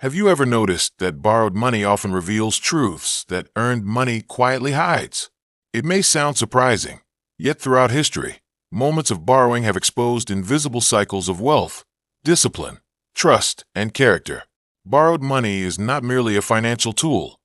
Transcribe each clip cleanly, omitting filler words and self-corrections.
Have you ever noticed that borrowed money often reveals truths that earned money quietly hides? It may sound surprising, yet throughout history, moments of borrowing have exposed invisible cycles of wealth, discipline, trust, and character. Borrowed money is not merely a financial tool.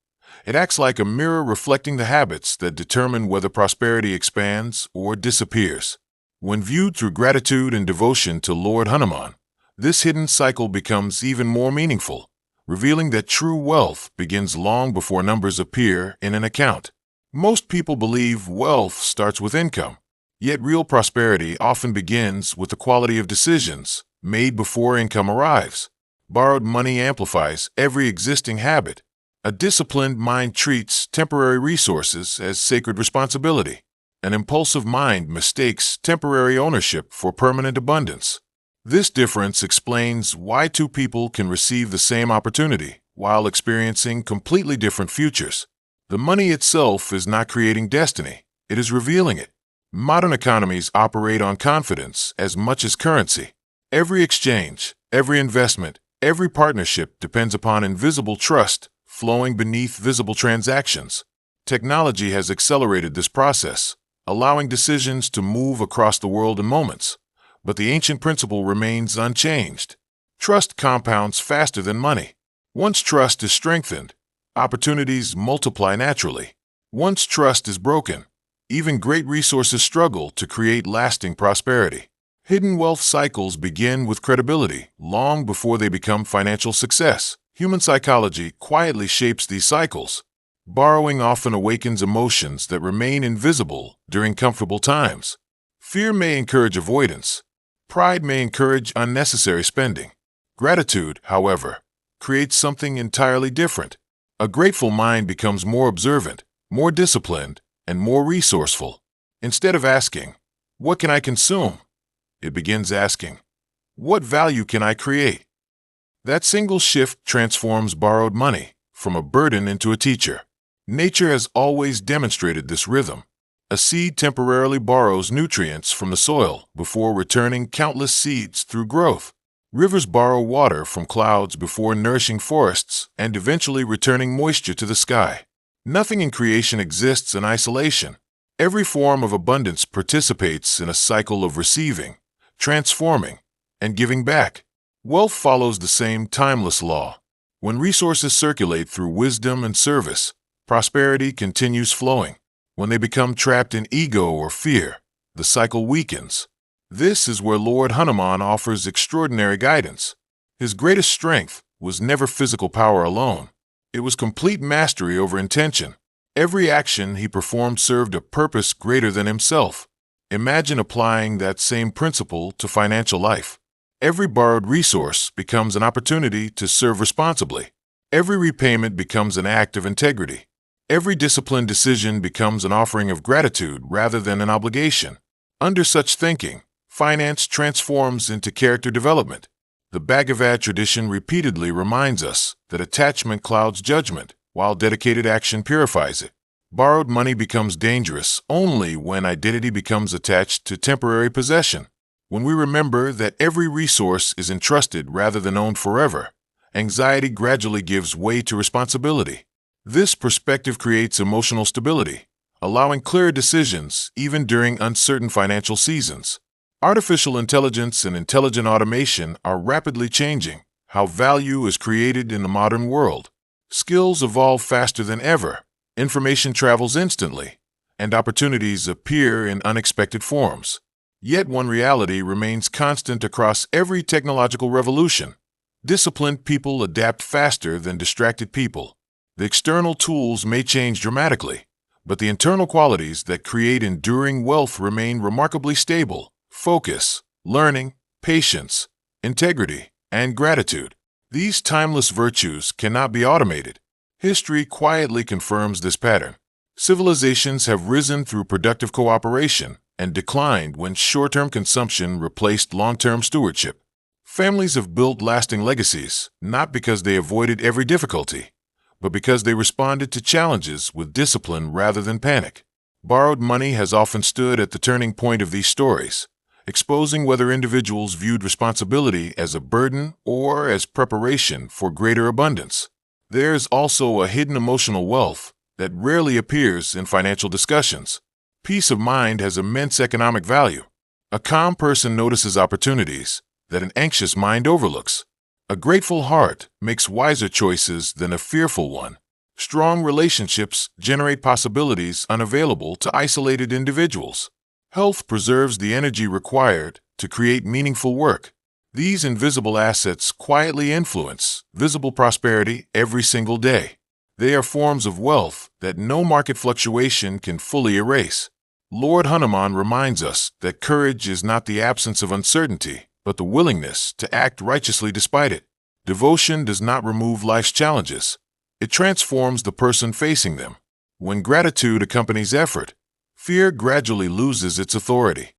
It acts like a mirror reflecting the habits that determine whether prosperity expands or disappears. When viewed through gratitude and devotion to Lord Hanuman, this hidden cycle becomes even more meaningful, revealing that true wealth begins long before numbers appear in an account. Most people believe wealth starts with income, yet real prosperity often begins with the quality of decisions made before income arrives. Borrowed money amplifies every existing habit. A disciplined mind treats temporary resources as sacred responsibility. An impulsive mind mistakes temporary ownership for permanent abundance. This difference explains why two people can receive the same opportunity while experiencing completely different futures. The money itself is not creating destiny, it is revealing it. Modern economies operate on confidence as much as currency. Every exchange, every investment, every partnership depends upon invisible trust flowing beneath visible transactions. Technology has accelerated this process, allowing decisions to move across the world in moments. But the ancient principle remains unchanged. Trust compounds faster than money. Once trust is strengthened, opportunities multiply naturally. Once trust is broken, even great resources struggle to create lasting prosperity. Hidden wealth cycles begin with credibility long before they become financial success. Human psychology quietly shapes these cycles. Borrowing often awakens emotions that remain invisible during comfortable times. Fear may encourage avoidance. Pride may encourage unnecessary spending. Gratitude, however, creates something entirely different. A grateful mind becomes more observant, more disciplined, and more resourceful. Instead of asking, "What can I consume?" it begins asking, "What value can I create?" That single shift transforms borrowed money from a burden into a teacher. Nature has always demonstrated this rhythm. A seed temporarily borrows nutrients from the soil before returning countless seeds through growth. Rivers borrow water from clouds before nourishing forests and eventually returning moisture to the sky. Nothing in creation exists in isolation. Every form of abundance participates in a cycle of receiving, transforming, and giving back. Wealth follows the same timeless law. When resources circulate through wisdom and service, prosperity continues flowing. When they become trapped in ego or fear, the cycle weakens. This is where Lord Hanuman offers extraordinary guidance. His greatest strength was never physical power alone. It was complete mastery over intention. Every action he performed served a purpose greater than himself. Imagine applying that same principle to financial life. Every borrowed resource becomes an opportunity to serve responsibly. Every repayment becomes an act of integrity. Every disciplined decision becomes an offering of gratitude rather than an obligation. Under such thinking, finance transforms into character development. The Bhagavad tradition repeatedly reminds us that attachment clouds judgment, while dedicated action purifies it. Borrowed money becomes dangerous only when identity becomes attached to temporary possession. When we remember that every resource is entrusted rather than owned forever, anxiety gradually gives way to responsibility. This perspective creates emotional stability, allowing clear decisions even during uncertain financial seasons. Artificial intelligence and intelligent automation are rapidly changing how value is created in the modern world. Skills evolve faster than ever, information travels instantly, and opportunities appear in unexpected forms. Yet one reality remains constant across every technological revolution. Disciplined people adapt faster than distracted people. The external tools may change dramatically, but the internal qualities that create enduring wealth remain remarkably stable: focus, learning, patience, integrity, and gratitude. These timeless virtues cannot be automated. History quietly confirms this pattern. Civilizations have risen through productive cooperation and declined when short-term consumption replaced long-term stewardship. Families have built lasting legacies, not because they avoided every difficulty, but because they responded to challenges with discipline rather than panic. Borrowed money has often stood at the turning point of these stories, exposing whether individuals viewed responsibility as a burden or as preparation for greater abundance. There's also a hidden emotional wealth that rarely appears in financial discussions. Peace of mind has immense economic value. A calm person notices opportunities that an anxious mind overlooks. A grateful heart makes wiser choices than a fearful one. Strong relationships generate possibilities unavailable to isolated individuals. Health preserves the energy required to create meaningful work. These invisible assets quietly influence visible prosperity every single day. They are forms of wealth that no market fluctuation can fully erase. Lord Hanuman reminds us that courage is not the absence of uncertainty, but the willingness to act righteously despite it. Devotion does not remove life's challenges. It transforms the person facing them. When gratitude accompanies effort, fear gradually loses its authority.